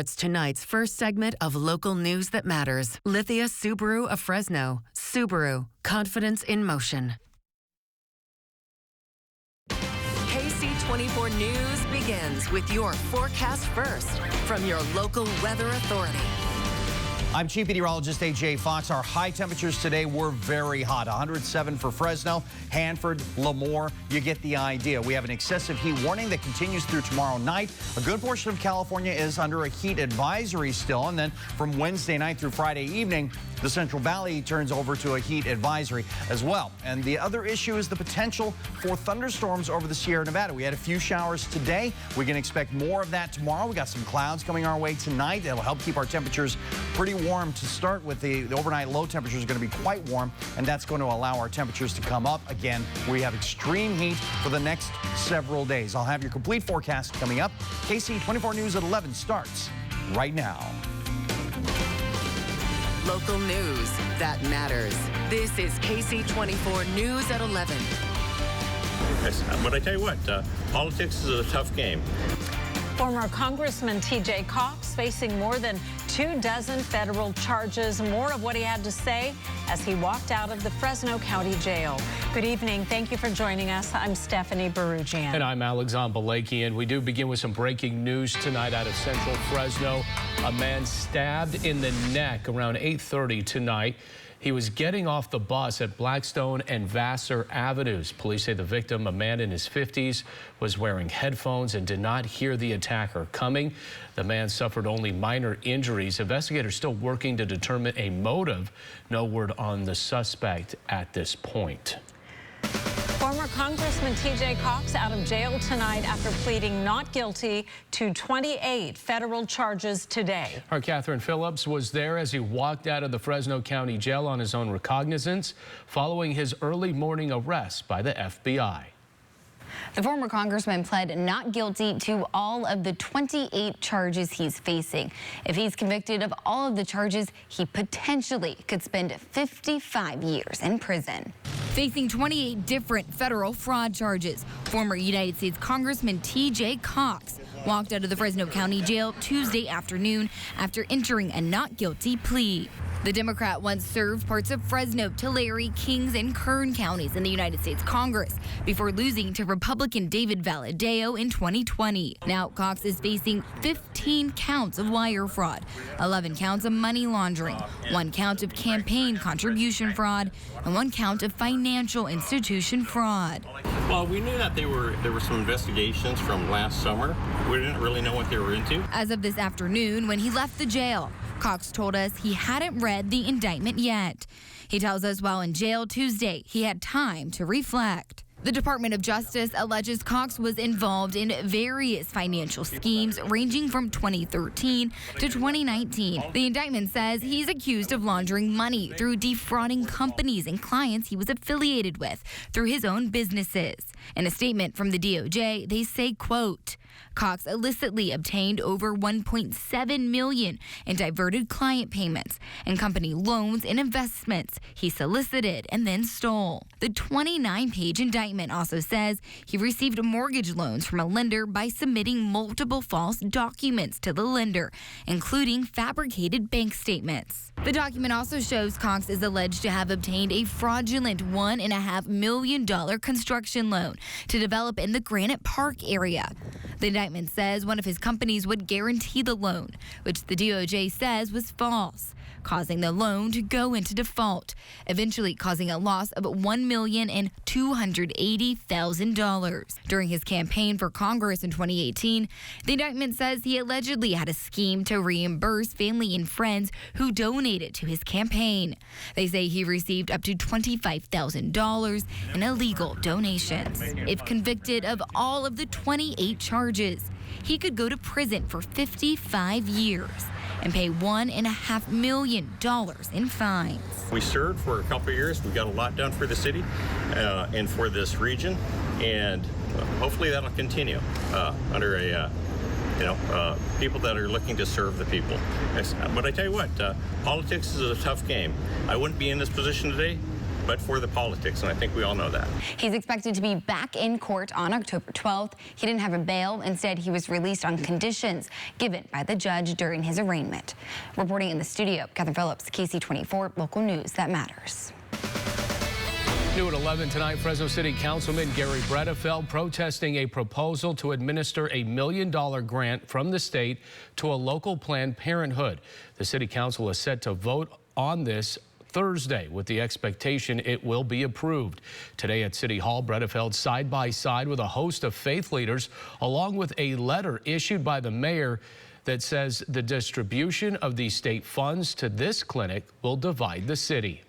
It's tonight's first segment of local news that matters. Lithia Subaru of Fresno. Subaru, confidence in motion. Ksee 24 News begins with your forecast first from your local weather authority. I'm Chief Meteorologist A.J. Fox. Our high temperatures today were very hot. 107 for Fresno, Hanford, Lemoore. You get the idea. We have an excessive heat warning that continues through tomorrow night. A good portion of California is under a heat advisory still. And then from Wednesday night through Friday evening, the Central Valley turns over to a heat advisory as well. And the other issue is the potential for thunderstorms over the Sierra Nevada. We had a few showers today. We can expect more of that tomorrow. We got some clouds coming our way tonight. That'll help keep our temperatures pretty warm to start with. The overnight low temperatures are going to be quite warm, and that's going to allow our temperatures to come up again. We have extreme heat for the next several days. I'll have your complete forecast coming up. Ksee 24 News at 11 starts right now. Local news that matters. This is Ksee 24 News at 11. But I tell you what, politics is a tough game. Former Congressman T.J. Cox facing more than 24 federal charges. More of what he had to say as he walked out of the Fresno County Jail. Good evening. Thank you for joining us. I'm Stephanie Barujian. And I'm Alexander Balakian. We do begin with some breaking news tonight out of central Fresno. A man stabbed in the neck around 8:30 tonight. He was getting off the bus at Blackstone and Vassar Avenues. Police say the victim, a man in his 50s, was wearing headphones and did not hear the attacker coming. The man suffered only minor injuries. Investigators still working to determine a motive. No word on the suspect at this point. Former Congressman T.J. Cox out of jail tonight after pleading not guilty to 28 federal charges today. Our Catherine Phillips was there as he walked out of the Fresno County Jail on his own recognizance following his early morning arrest by the FBI. The former congressman pled not guilty to all of the 28 charges he's facing. If he's convicted of all of the charges, he potentially could spend 55 years in prison. Facing 28 different federal fraud charges, former United States Congressman T.J. Cox walked out of the Fresno County Jail Tuesday afternoon after entering a not guilty plea. The Democrat once served parts of Fresno, Tulare, Kings, and Kern counties in the United States Congress before losing to Republican David Valadao in 2020. Now Cox is facing 15 counts of wire fraud, 11 counts of money laundering, 1 count of campaign contribution fraud, and 1 count of financial institution fraud. Well, we knew that there were some investigations from last summer. We didn't really know what they were into. As of this afternoon, when he left the jail, Cox told us he hadn't read the indictment yet. He tells us while in jail Tuesday, he had time to reflect. The Department of Justice alleges Cox was involved in various financial schemes ranging from 2013 to 2019. The indictment says he's accused of laundering money through defrauding companies and clients he was affiliated with through his own businesses. In a statement from the DOJ, they say, quote, Cox illicitly obtained over $1.7 million in diverted client payments and company loans and investments he solicited and then stole. The 29-page indictment also says he received mortgage loans from a lender by submitting multiple false documents to the lender, including fabricated bank statements. The document also shows Cox is alleged to have obtained a fraudulent $1.5 million construction loan to develop in the Granite Park area. The indictment says one of his companies would guarantee the loan, which the DOJ says was false, causing the loan to go into default, eventually causing a loss of $1,280,000. During his campaign for Congress in 2018, the indictment says he allegedly had a scheme to reimburse family and friends who donated to his campaign. They say he received up to $25,000 in illegal donations. If convicted of all of the 28 charges, he could go to prison for 55 years and pay $1.5 million in fines. We served for a couple of years. We got a lot done for the city and for this region, and hopefully that'll continue under a people that are looking to serve the people. But I tell you what, politics is a tough game. I wouldn't be in this position today, but for the politics, and I think we all know that. He's expected to be back in court on October 12th. He didn't have a bail. Instead, he was released on conditions given by the judge during his arraignment. Reporting in the studio, Catherine Phillips, Ksee 24, local news that matters. New at 11 tonight, Fresno City Councilman Gary Bredefeld protesting a proposal to administer a $1 million grant from the state to a local Planned Parenthood. The city council is set to vote on this Thursday with the expectation it will be approved. Today at City Hall, Bredefeld side by side with a host of faith leaders, along with a letter issued by the mayor that says the distribution of these state funds to this clinic will divide the city.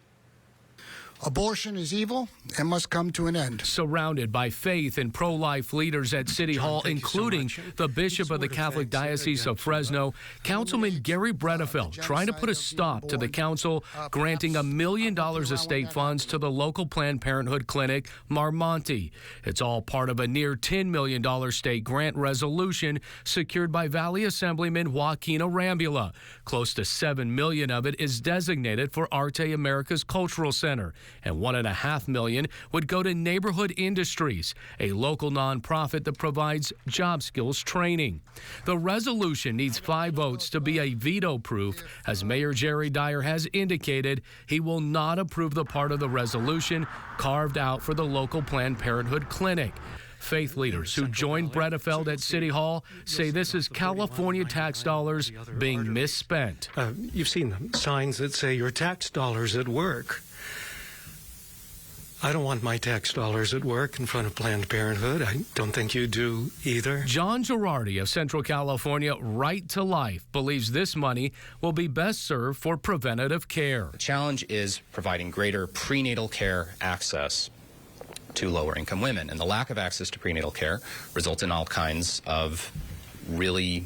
Abortion is evil and must come to an end. Surrounded by faith and pro-life leaders at City Hall, including the Bishop of the Catholic Diocese of Fresno, Councilman Gary Bredefeld trying to put a stop to the council granting $1 million of state funds to the local Planned Parenthood clinic, Marmonte. It's all part of a near $10 million state grant resolution secured by Valley Assemblyman Joaquin Arambula. Close to $7 million of it is designated for Arte America's Cultural Center, and $1.5 million would go to Neighborhood Industries, a local nonprofit that provides job skills training. The resolution needs 5 votes to be a veto-proof, as Mayor Jerry Dyer has indicated he will not approve the part of the resolution carved out for the local Planned Parenthood clinic. Faith leaders who joined Bredefeld at City Hall say this is California tax dollars being misspent. You've seen signs that say your tax dollars at work. I don't want my tax dollars at work in front of Planned Parenthood. I don't think you do either. John Girardi of Central California Right to Life believes this money will be best served for preventative care. The challenge is providing greater prenatal care access to lower income women, and the lack of access to prenatal care results in all kinds of really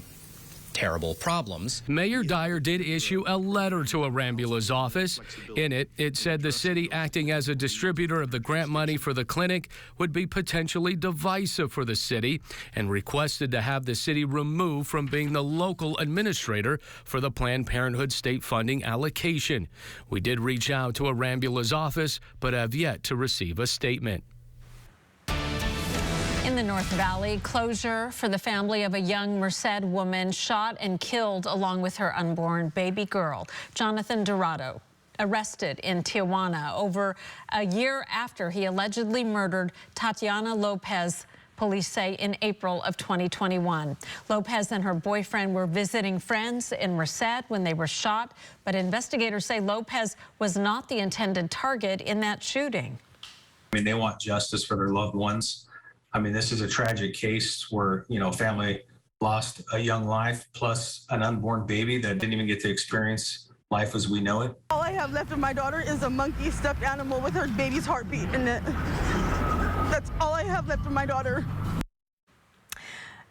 terrible problems. Mayor Dyer did issue a letter to Arambula's office. In it, it said the city acting as a distributor of the grant money for the clinic would be potentially divisive for the city, and requested to have the city removed from being the local administrator for the Planned Parenthood state funding allocation. We did reach out to Arambula's office, but have yet to receive a statement. In the North Valley, closure for the family of a young Merced woman shot and killed along with her unborn baby girl. Jonathan Dorado, arrested in Tijuana over a year after he allegedly murdered Tatiana Lopez, police say, in April of 2021. Lopez and her boyfriend were visiting friends in Merced when they were shot, but investigators say Lopez was not the intended target in that shooting. I mean, they want justice for their loved ones. I mean, this is a tragic case where, you know, family lost a young life plus an unborn baby that didn't even get to experience life as we know it. All I have left of my daughter is a monkey stuffed animal with her baby's heartbeat in it. That's all I have left of my daughter.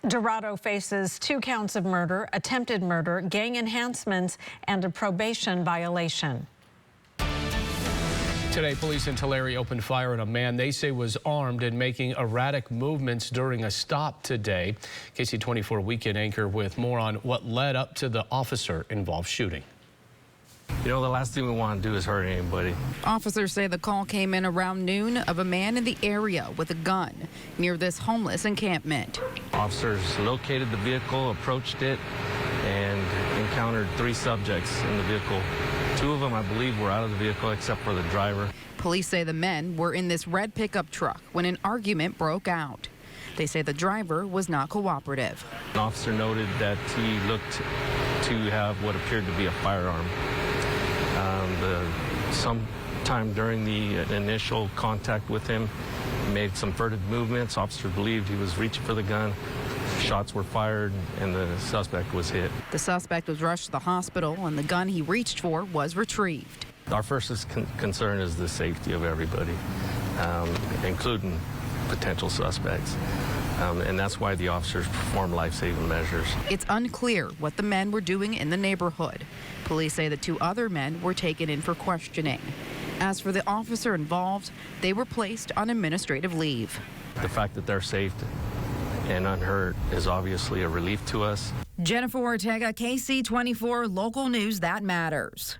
Dorado faces 2 counts of murder, attempted murder, gang enhancements, and a probation violation. Today, police in Tulare opened fire on a man they say was armed and making erratic movements during a stop today. Ksee 24 weekend anchor with more on what led up to the officer-involved shooting. You know, the last thing we want to do is hurt anybody. Officers say the call came in around noon of a man in the area with a gun near this homeless encampment. Officers located the vehicle, approached it, and encountered 3 subjects in the vehicle. 2 of them, I believe, were out of the vehicle except for the driver. Police say the men were in this red pickup truck when an argument broke out. They say the driver was not cooperative. An officer noted that he looked to have what appeared to be a firearm. Sometime during the initial contact with him, he made some furtive movements. Officers believed he was reaching for the gun. Shots were fired and the suspect was hit. The suspect was rushed to the hospital and the gun he reached for was retrieved. Our first concern is the safety of everybody, including potential suspects. And that's why the officers perform life-saving measures. It's unclear what the men were doing in the neighborhood. Police say the 2 other men were taken in for questioning. As for the officer involved, they were placed on administrative leave. The fact that they're safe and unhurt is obviously a relief to us. Jennifer Ortega, Ksee 24, local news that matters.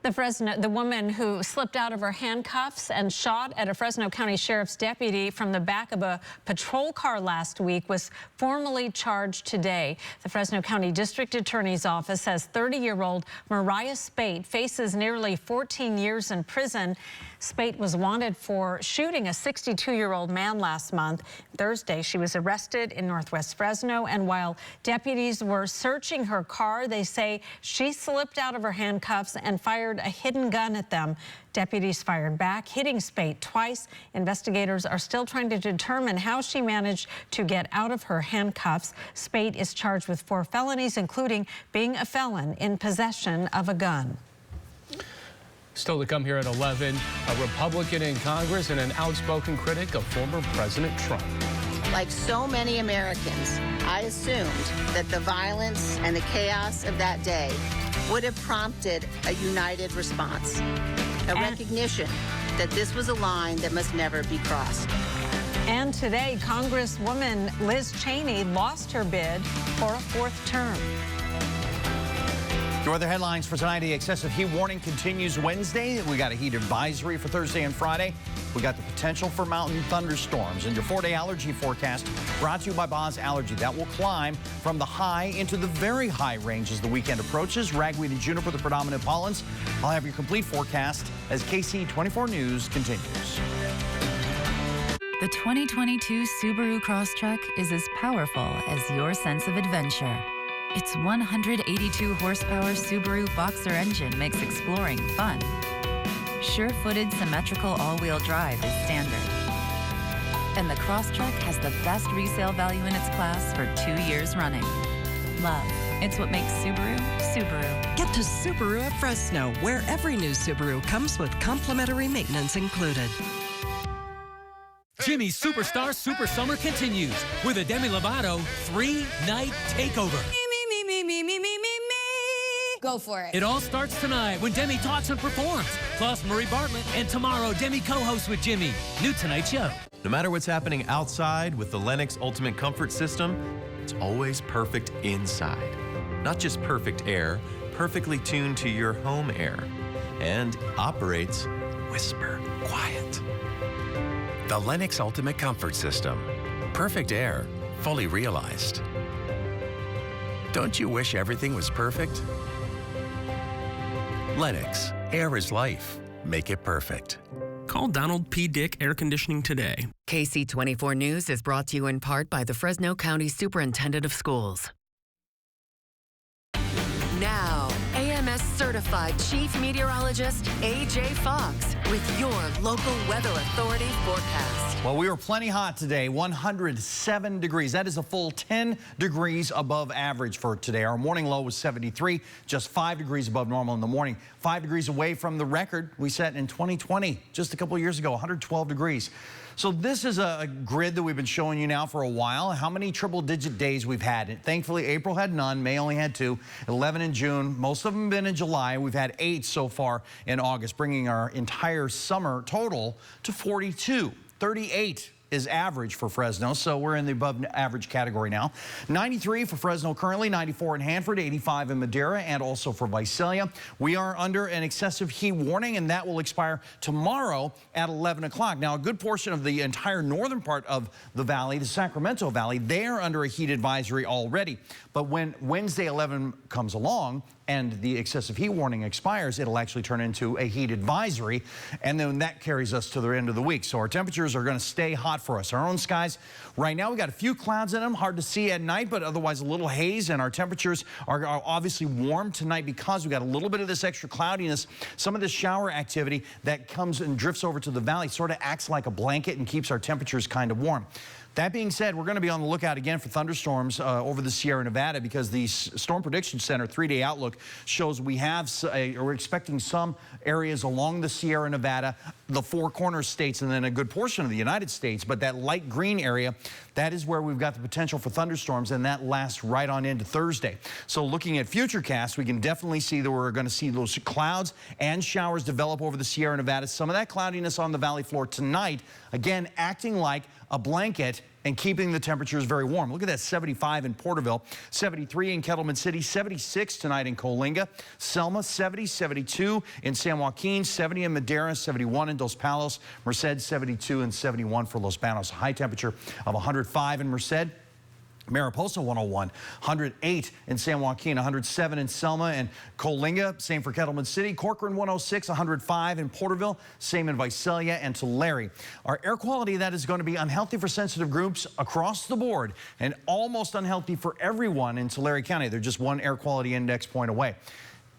The woman who slipped out of her handcuffs and shot at a Fresno County Sheriff's deputy from the back of a patrol car last week was formally charged today. The Fresno County District Attorney's Office says 30-year-old Mariah Spate faces nearly 14 years in prison. Spate was wanted for shooting a 62-year-old man last month. Thursday, she was arrested in Northwest Fresno, and while deputies were searching her car, they say she slipped out of her handcuffs and fired a hidden gun at them. Deputies fired back, hitting Spate twice. Investigators are still trying to determine how she managed to get out of her handcuffs. Spate is charged with 4 felonies, including being a felon in possession of a gun. Still to come here at 11, a Republican in Congress and an outspoken critic of former President Trump. Like so many Americans, I assumed that the violence and the chaos of that day would have prompted a united response, a recognition that this was a line that must never be crossed. And today, Congresswoman Liz Cheney lost her bid for a 4th term. Your other headlines for tonight: the excessive heat warning continues Wednesday. We got a heat advisory for Thursday and Friday. We got the potential for mountain thunderstorms. And your 4-day allergy forecast brought to you by Boz Allergy. That will climb from the high into the very high range as the weekend approaches. Ragweed and juniper, the predominant pollens. I'll have your complete forecast as Ksee 24 News continues. The 2022 Subaru Crosstrek is as powerful as your sense of adventure. Its 182 horsepower Subaru Boxer engine makes exploring fun. Sure-footed symmetrical all-wheel drive is standard. And the Crosstrek has the best resale value in its class for 2 years running. Love, it's what makes Subaru, Subaru. Get to Subaru at Fresno, where every new Subaru comes with complimentary maintenance included. Jimmy's Superstar Super Summer continues with a Demi Lovato 3-night takeover. Go for it. It all starts tonight when Demi talks and performs. Plus Marie Bartlett, and tomorrow Demi co-hosts with Jimmy. New Tonight Show. No matter what's happening outside with the Lennox Ultimate Comfort System, it's always perfect inside. Not just perfect air, perfectly tuned to your home air. And operates whisper quiet. The Lennox Ultimate Comfort System. Perfect air, fully realized. Don't you wish everything was perfect? Lennox, air is life. Make it perfect. Call Donald P. Dick Air Conditioning today. Ksee 24 News is brought to you in part by the Fresno County Superintendent of Schools. Now, AMS certified Chief Meteorologist AJ Fox with your local weather authority forecast. Well, we were plenty hot today, 107 degrees. That is a full 10 degrees above average for today. Our morning low was 73, just 5 degrees above normal in the morning. 5 degrees away from the record we set in 2020, just a couple of years ago, 112 degrees. So this is a grid that we've been showing you now for a while, how many triple-digit days we've had. Thankfully, April had none, May only had 2, 11 in June, most of them been in July. We've had 8 so far in August, bringing our entire summer total to 42. 38 is average for Fresno, so we're in the above average category now. 93 for Fresno currently, 94 in Hanford, 85 in Madera, and also for Visalia. We are under an excessive heat warning, and that will expire tomorrow at 11 o'clock. Now, a good portion of the entire northern part of the valley, the Sacramento Valley, they are under a heat advisory already. But when Wednesday 11 comes along, and the excessive heat warning expires, it'll actually turn into a heat advisory, and then that carries us to the end of the week. So our temperatures are going to stay hot for us. Our own skies right now, we got a few clouds in them, hard to see at night, but otherwise a little haze, and our temperatures are obviously warm tonight because we got a little bit of this extra cloudiness. Some of this shower activity that comes and drifts over to the valley sort of acts like a blanket and keeps our temperatures kind of warm. That being said, we're going to be on the lookout again for thunderstorms over the Sierra Nevada because the Storm Prediction Center 3-day outlook shows we're expecting some areas along the Sierra Nevada, the Four Corners states, and then a good portion of the United States. But that light green area, that is where we've got the potential for thunderstorms, and that lasts right on into Thursday. So looking at futurecasts, we can definitely see that we're going to see those clouds and showers develop over the Sierra Nevada. Some of that cloudiness on the valley floor tonight, again, acting like a blanket and keeping the temperatures very warm. Look at that, 75 in Porterville, 73 in Kettleman City, 76 tonight in Coalinga, Selma 70, 72 in San Joaquin, 70 in Madera, 71 in Dos Palos, Merced 72 and 71 for Los Banos. A high temperature of 105 in Merced. Mariposa 101, 108 in San Joaquin, 107 in Selma and Coalinga, same for Kettleman City. Corcoran 106, 105 in Porterville, same in Visalia and Tulare. Our air quality, that is going to be unhealthy for sensitive groups across the board and almost unhealthy for everyone in Tulare County. They're just one air quality index point away.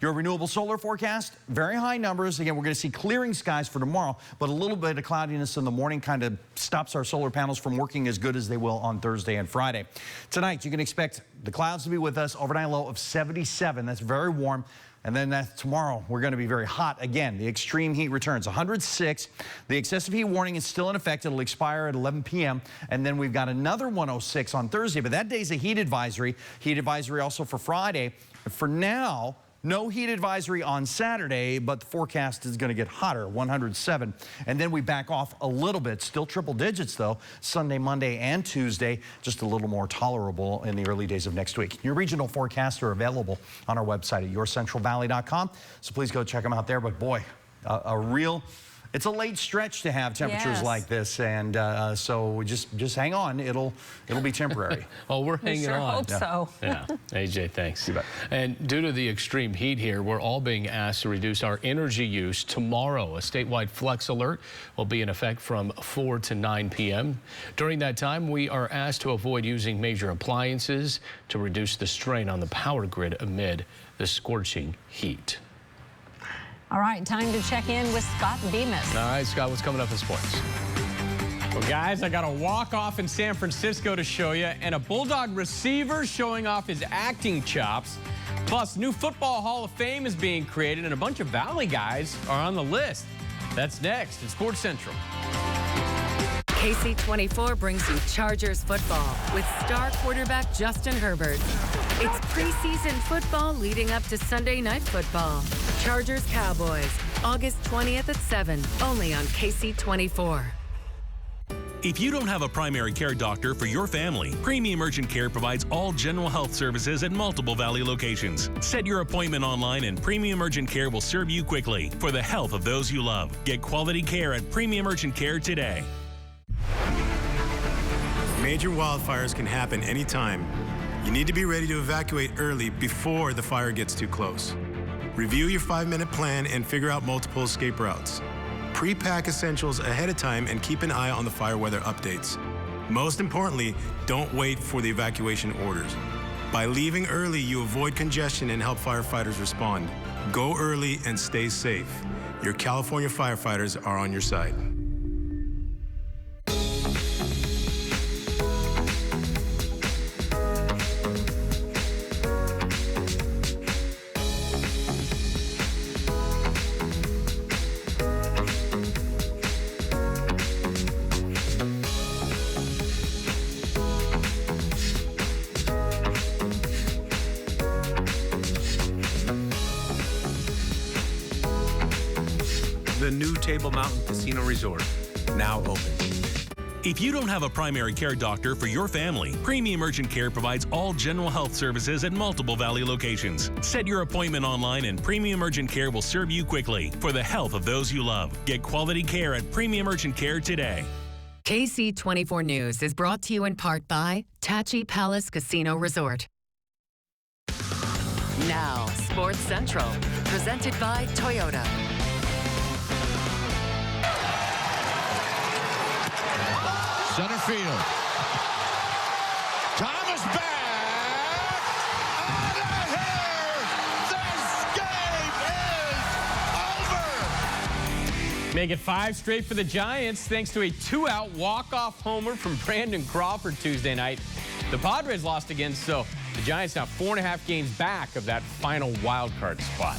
Your renewable solar forecast, very high numbers. Again, we're going to see clearing skies for tomorrow, but a little bit of cloudiness in the morning kind of stops our solar panels from working as good as they will on Thursday and Friday. Tonight, you can expect the clouds to be with us, overnight low of 77. That's very warm. And then tomorrow, we're going to be very hot again. The extreme heat returns, 106. The excessive heat warning is still in effect. It'll expire at 11 p.m. And then we've got another 106 on Thursday, but that day's a heat advisory. Heat advisory also for Friday. For now, no heat advisory on Saturday, but the forecast is going to get hotter, 107. And then we back off a little bit, still triple digits though, Sunday, Monday, and Tuesday, just a little more tolerable in the early days of next week. Your regional forecasts are available on our website at yourcentralvalley.com, so please go check them out there. But boy, it's a late stretch to have temperatures like this, and so just hang on. It'll be temporary. Oh, we're hanging on. Hope so. Yeah, AJ, thanks. You bet. And due to the extreme heat here, we're all being asked to reduce our energy use tomorrow. A statewide flex alert will be in effect from 4 to 9 p.m. During that time, we are asked to avoid using major appliances to reduce the strain on the power grid amid the scorching heat. All right, time to check in with Scott Bemis. All right, Scott, what's coming up in sports? Well, guys, I got a walk-off in San Francisco to show you, and a Bulldog receiver showing off his acting chops. Plus, new Football Hall of Fame is being created, and a bunch of Valley guys are on the list. That's next at Sports Central. KC24 brings you Chargers football with star quarterback Justin Herbert. It's preseason football leading up to Sunday Night Football. Chargers Cowboys, August 20th at 7, only on KC24. If you don't have a primary care doctor for your family, Premium Urgent Care provides all general health services at multiple Valley locations. Set your appointment online and Premium Urgent Care will serve you quickly for the health of those you love. Get quality care at Premium Urgent Care today. Major wildfires can happen anytime. You need to be ready to evacuate early before the fire gets too close. Review your 5-minute plan and figure out multiple escape routes. Pre-pack essentials ahead of time and keep an eye on the fire weather updates. Most importantly, don't wait for the evacuation orders. By leaving early, you avoid congestion and help firefighters respond. Go early and stay safe. Your California firefighters are on your side. The new Table Mountain Casino Resort, now open. If you don't have a primary care doctor for your family, Premium Urgent Care provides all general health services at multiple Valley locations. Set your appointment online and Premium Urgent Care will serve you quickly for the health of those you love. Get quality care at Premium Urgent Care today. KC24 News is brought to you in part by Tachi Palace Casino Resort. Now, Sports Central, presented by Toyota. Center field. Thomas back. Out of here. This game is over. Make it 5 straight for the Giants thanks to a 2-out walk-off homer from Brandon Crawford Tuesday night. The Padres lost again, so the Giants now 4.5 games back of that final wild card spot.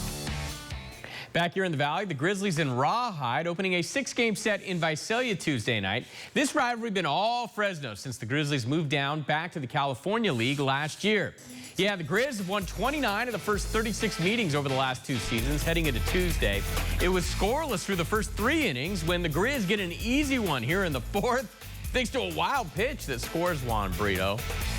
Back here in the Valley, the Grizzlies in Rawhide opening a 6-game set in Visalia Tuesday night. This rivalry been all Fresno since the Grizzlies moved down back to the California League last year. Yeah, the Grizz have won 29 of the first 36 meetings over the last 2 seasons heading into Tuesday. It was scoreless through the first 3 innings when the Grizz get an easy one here in the 4th. thanks to a wild pitch that scores Juan Brito.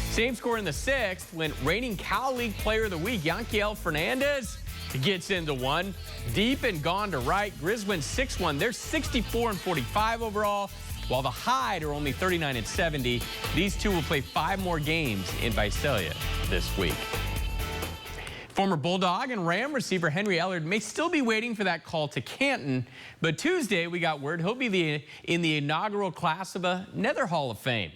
Same score in the 6th when reigning Cal League Player of the Week, Yanquiel Fernandez, gets into one. Deep and gone to right. Grizz win 6-1. They're 64-45 overall, while the Hyde are only 39-70. These two will play 5 more games in Visalia this week. Former Bulldog and Ram receiver Henry Ellard may still be waiting for that call to Canton, but Tuesday we got word he'll be in the inaugural class of a Nether Hall of Fame.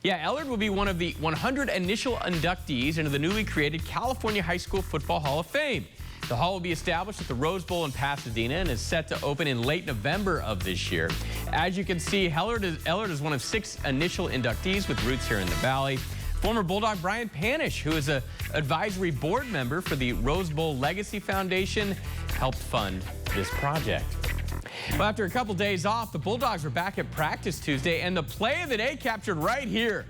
Yeah, Ellard will be one of the 100 initial inductees into the newly created California High School Football Hall of Fame. The hall will be established at the Rose Bowl in Pasadena and is set to open in late November of this year. As you can see, Ellard is one of 6 initial inductees with roots here in the Valley. Former Bulldog Brian Panish, who is an advisory board member for the Rose Bowl Legacy Foundation, helped fund this project. Well, after a couple days off, the Bulldogs were back at practice Tuesday, and the play of the day captured right here.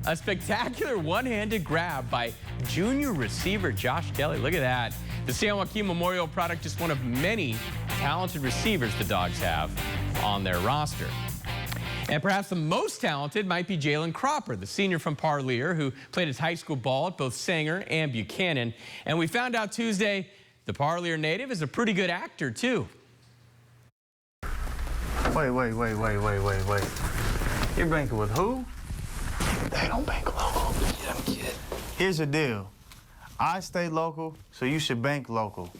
A spectacular one-handed grab by junior receiver Josh Kelly. Look at that. The San Joaquin Memorial product is one of many talented receivers the Dogs have on their roster. And perhaps the most talented might be Jalen Cropper, the senior from Parlier, who played his high school ball at both Sanger and Buchanan. And we found out Tuesday the Parlier native is a pretty good actor, too. Wait. You're banking with who? They don't bank local. Yeah, I'm kidding. Here's the deal. I stay local, so you should bank local.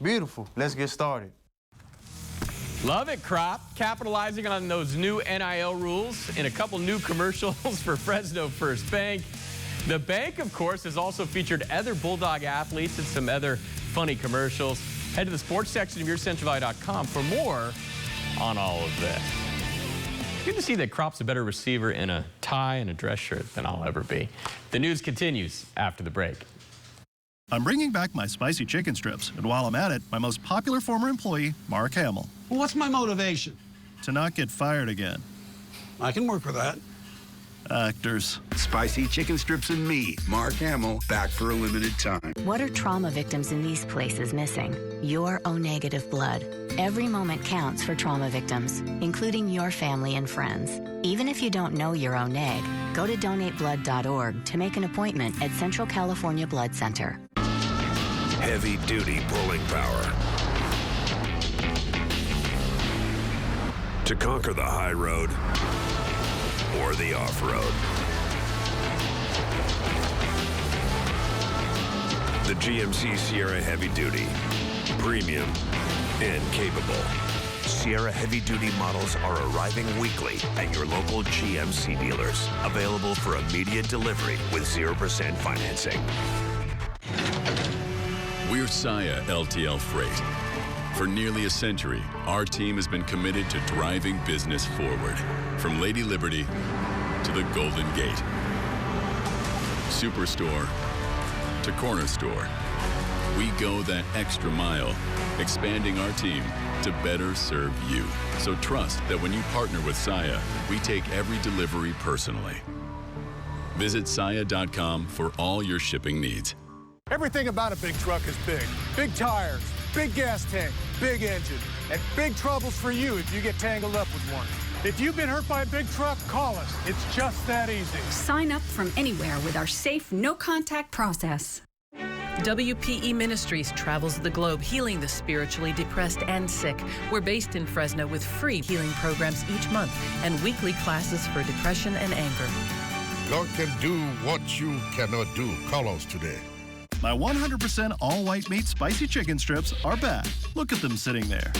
Beautiful. Let's get started. Love it, Crop. Capitalizing on those new NIL rules in a couple new commercials for Fresno First Bank. The bank, of course, has also featured other Bulldog athletes and some other funny commercials. Head to the sports section of YourCentralValley.com for more on all of this. Good to see that Crop's a better receiver in a tie and a dress shirt than I'll ever be. The news continues after the break. I'm bringing back my spicy chicken strips, and while I'm at it, my most popular former employee, Mark Hamill. Well, what's my motivation? To not get fired again. I can work with that. Actors. Spicy chicken strips and me, Mark Hamill, back for a limited time. What are trauma victims in these places missing? Your O-negative blood. Every moment counts for trauma victims, including your family and friends. Even if you don't know you're O-neg, go to donateblood.org to make an appointment at Central California Blood Center. Heavy-duty pulling power. To conquer the high road or the off-road. The GMC Sierra Heavy Duty. Premium and capable. Sierra heavy-duty models are arriving weekly at your local GMC dealers. Available for immediate delivery with 0% financing. We're Saia LTL Freight. For nearly a century, our team has been committed to driving business forward. From Lady Liberty to the Golden Gate. Superstore to corner store. We go that extra mile, expanding our team to better serve you. So trust that when you partner with Saia, we take every delivery personally. Visit Saia.com for all your shipping needs. Everything about a big truck is big. Big tires, big gas tank, big engine, and big troubles for you if you get tangled up with one. If you've been hurt by a big truck, call us. It's just that easy. Sign up from anywhere with our safe, no-contact process. WPE Ministries travels the globe healing the spiritually depressed and sick. We're based in Fresno with free healing programs each month and weekly classes for depression and anger. God can do what you cannot do. Call us today. My 100% all-white meat spicy chicken strips are back. Look at them sitting there.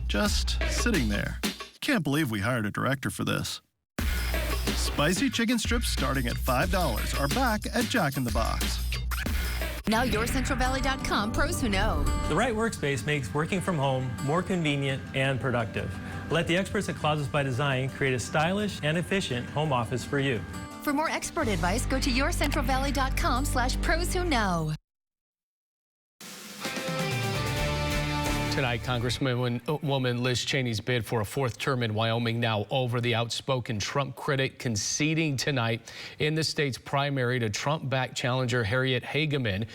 Just sitting there. Can't believe we hired a director for this. Spicy chicken strips starting at $5 are back at Jack in the Box. Now YourCentralValley.com pros who know. The right workspace makes working from home more convenient and productive. Let the experts at Closets by Design create a stylish and efficient home office for you. For more expert advice, go to YourCentralValley.com/pros who know. Tonight, Congresswoman Liz Cheney's bid for a fourth term in Wyoming now over. The outspoken Trump critic conceding tonight in the state's primary to Trump-backed challenger Harriet Hageman.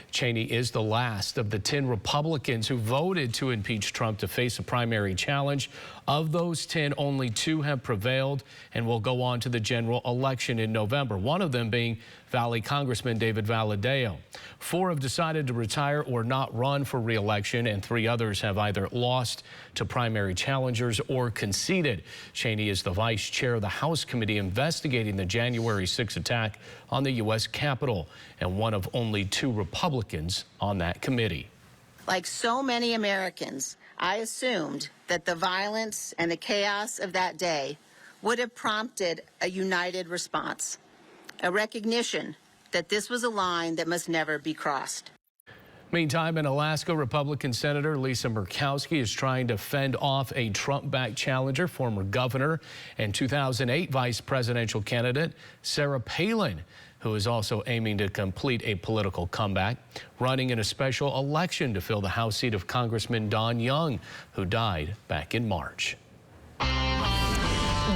Cheney is the last of the 10 Republicans who voted to impeach Trump to face a primary challenge. Of those 10, only 2 have prevailed and will go on to the general election in November, one of them being Valley Congressman David Valadao. 4 have decided to retire or not run for re-election, and 3 others have either lost to primary challengers or conceded. Cheney is the vice chair of the House committee investigating the January 6 attack on the U.S. Capitol and one of only 2 Republicans on that committee. Like so many Americans, I assumed that the violence and the chaos of that day would have prompted a united response, a recognition that this was a line that must never be crossed. Meantime, in Alaska, Republican Senator Lisa Murkowski is trying to fend off a Trump-backed challenger, former governor and 2008 vice presidential candidate Sarah Palin, who is also aiming to complete a political comeback, running in a special election to fill the House seat of Congressman Don Young, who died back in March.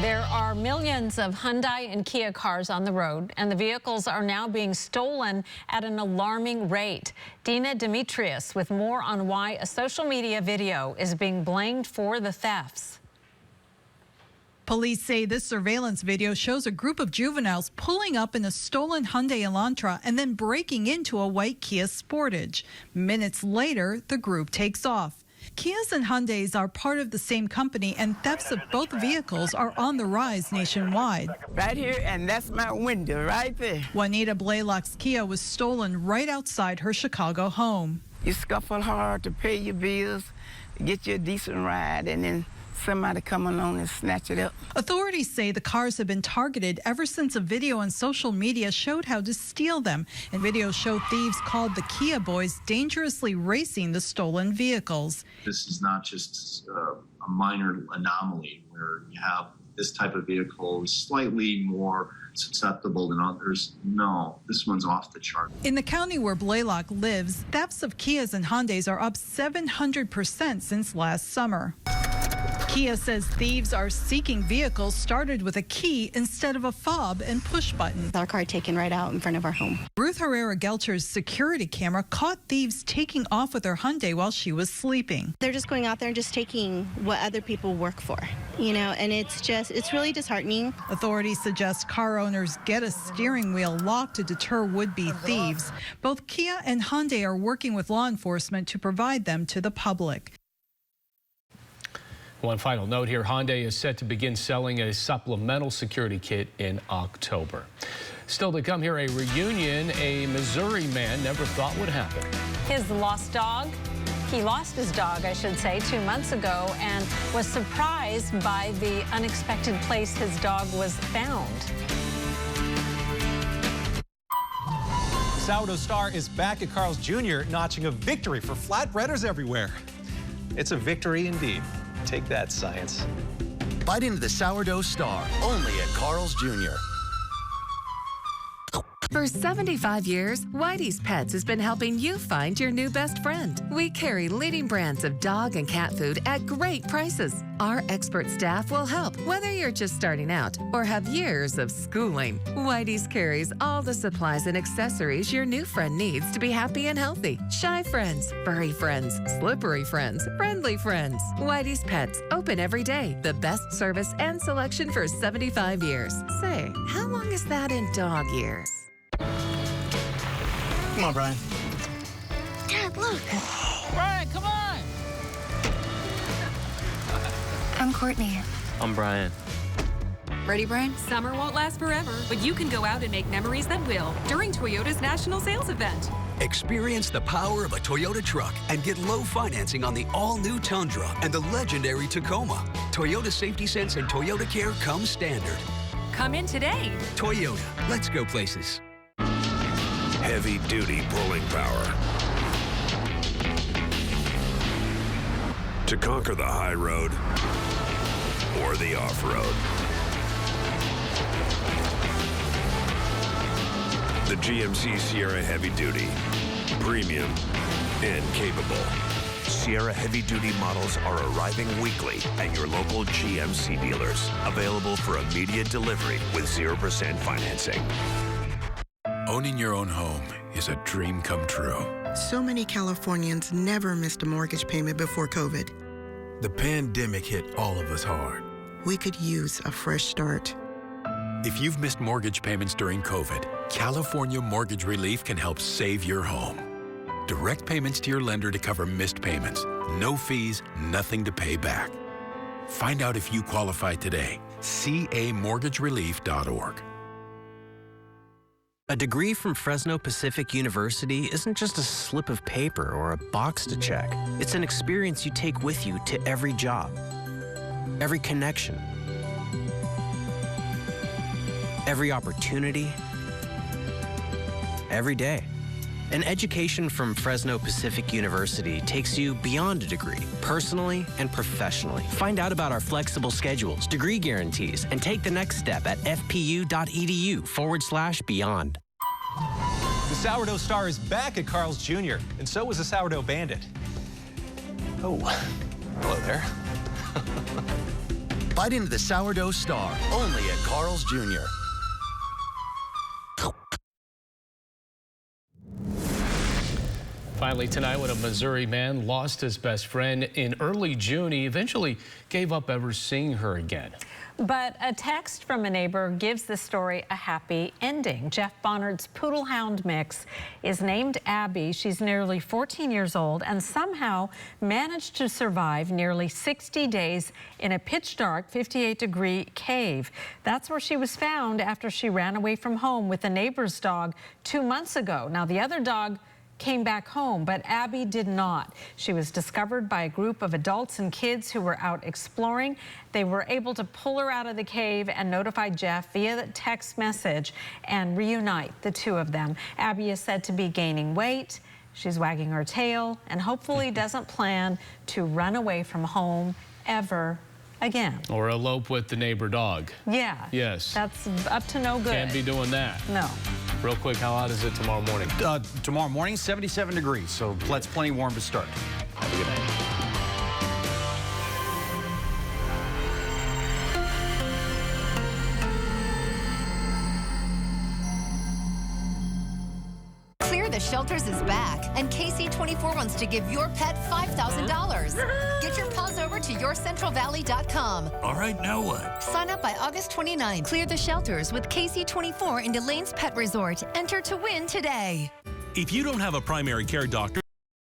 There are millions of Hyundai and Kia cars on the road, and the vehicles are now being stolen at an alarming rate. Dina Demetrius with more on why a social media video is being blamed for the thefts. Police say this surveillance video shows a group of juveniles pulling up in a stolen Hyundai Elantra and then breaking into a white Kia Sportage. Minutes later, the group takes off. Kias and Hyundais are part of the same company, and thefts of both vehicles are on the rise nationwide. Right here, and that's my window right there. Juanita Blaylock's Kia was stolen right outside her Chicago home. You scuffle hard to pay your bills, get you a decent ride, and then somebody come along and snatch it up. Authorities say the cars have been targeted ever since a video on social media showed how to steal them. And videos show thieves called the Kia Boys dangerously racing the stolen vehicles. This is not just a minor anomaly where you have this type of vehicle is slightly more susceptible than others. No, this one's off the chart. In the county where Blaylock lives, thefts of Kias and Hyundais are up 700% since last summer. Kia says thieves are seeking vehicles started with a key instead of a fob and push button. Our car taken right out in front of our home. Ruth Herrera-Gelcher's security camera caught thieves taking off with her Hyundai while she was sleeping. They're just going out there and just taking what other people work for, you know, and it's really disheartening. Authorities suggest car owners get a steering wheel lock to deter would-be thieves. Both Kia and Hyundai are working with law enforcement to provide them to the public. One final note here, Hyundai is set to begin selling a supplemental security kit in October. Still to come here, a reunion a Missouri man never thought would happen. His lost dog? He lost his dog, I should say, 2 months ago and was surprised by the unexpected place his dog was found. Sourdough Star is back at Carl's Jr., notching a victory for flatbreaders everywhere. It's a victory indeed. Take that, science. Bite into the Sourdough Star, only at Carl's Jr. For 75 years, Whitey's Pets has been helping you find your new best friend. We carry leading brands of dog and cat food at great prices. Our expert staff will help, whether you're just starting out or have years of schooling. Whitey's carries all the supplies and accessories your new friend needs to be happy and healthy. Shy friends, furry friends, slippery friends, friendly friends. Whitey's Pets, open every day. The best service and selection for 75 years. Say, how long is that in dog years? Come on, Brian. Dad, look. Brian, come on. I'm Courtney. I'm Brian. Ready, Brian? Summer won't last forever, but you can go out and make memories that will during Toyota's National Sales Event. Experience the power of a Toyota truck and get low financing on the all-new Tundra and the legendary Tacoma. Toyota Safety Sense and Toyota Care come standard. Come in today. Toyota, let's go places. Heavy-duty pulling power. To conquer the high road or the off-road. The GMC Sierra Heavy Duty. Premium and capable. Sierra heavy-duty models are arriving weekly at your local GMC dealers. Available for immediate delivery with 0% financing. Owning your own home is a dream come true. So many Californians never missed a mortgage payment before COVID. The pandemic hit all of us hard. We could use a fresh start. If you've missed mortgage payments during COVID, California Mortgage Relief can help save your home. Direct payments to your lender to cover missed payments. No fees, nothing to pay back. Find out if you qualify today. camortgagerelief.org. A degree from Fresno Pacific University isn't just a slip of paper or a box to check. It's an experience you take with you to every job, every connection, every opportunity, every day. An education from Fresno Pacific University takes you beyond a degree, personally and professionally. Find out about our flexible schedules, degree guarantees, and take the next step at fpu.edu/beyond. The Sourdough Star is back at Carl's Jr., and so is the Sourdough Bandit. Oh, hello there. Bite into the Sourdough Star, only at Carl's Jr. Finally tonight, when a Missouri man lost his best friend in early June, he eventually gave up ever seeing her again. But a text from a neighbor gives the story a happy ending. Jeff Bonnard's poodle hound mix is named Abby. She's nearly 14 years old and somehow managed to survive nearly 60 days in a pitch dark 58-degree cave. That's where she was found after she ran away from home with a neighbor's dog 2 months ago. Now, the other dog came back home, but Abby did not. She was discovered by a group of adults and kids who were out exploring. They were able to pull her out of the cave and notify Jeff via the text message and reunite the two of them. Abby is said to be gaining weight. She's wagging her tail and hopefully doesn't plan to run away from home ever again. Or elope with the neighbor dog. Yeah. Yes. That's up to no good. Can't be doing that. No. Real quick, how hot is it tomorrow morning? Tomorrow morning, 77 degrees, so that's plenty warm to start. Have a good night. Clear the Shelters is back, and Ksee24 wants to give your pet $5,000. Get your paws over to yourcentralvalley.com. All right, now what? Sign up by August 29. Clear the Shelters with Ksee24 in Delane's Pet Resort. Enter to win today. If you don't have a primary care doctor,